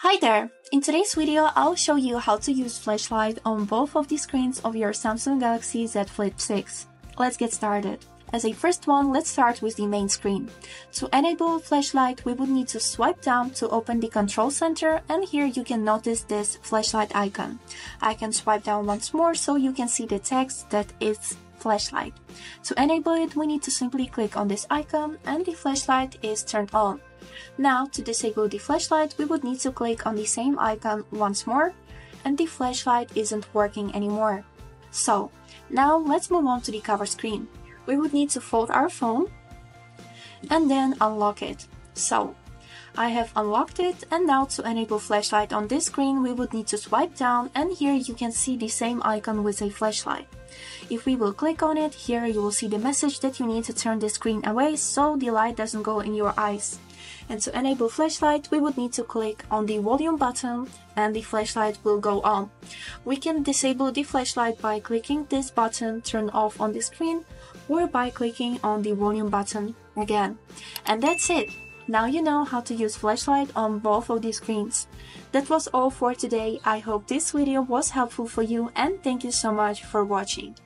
Hi there! In today's video, I'll show you how to use flashlight on both of the screens of your Samsung Galaxy Z Flip 6. Let's get started. As a first one, let's start with the main screen. To enable flashlight, we would need to swipe down to open the control center, and here you can notice this flashlight icon. I can swipe down once more so you can see the text that is flashlight. To enable it, we need to simply click on this icon and the flashlight is turned on. Now, to disable the flashlight, we would need to click on the same icon once more, and the flashlight isn't working anymore. So, now let's move on to the cover screen. We would need to fold our phone and then unlock it. So, I have unlocked it, and now to enable flashlight on this screen, we would need to swipe down, and here you can see the same icon with a flashlight. If we will click on it, here you will see the message that you need to turn the screen away so the light doesn't go in your eyes. And to enable flashlight, we would need to click on the volume button and the flashlight will go on. We can disable the flashlight by clicking this button turn off on the screen, or by clicking on the volume button again. And that's it! Now you know how to use flashlight on both of these screens. That was all for today. I hope this video was helpful for you, and thank you so much for watching.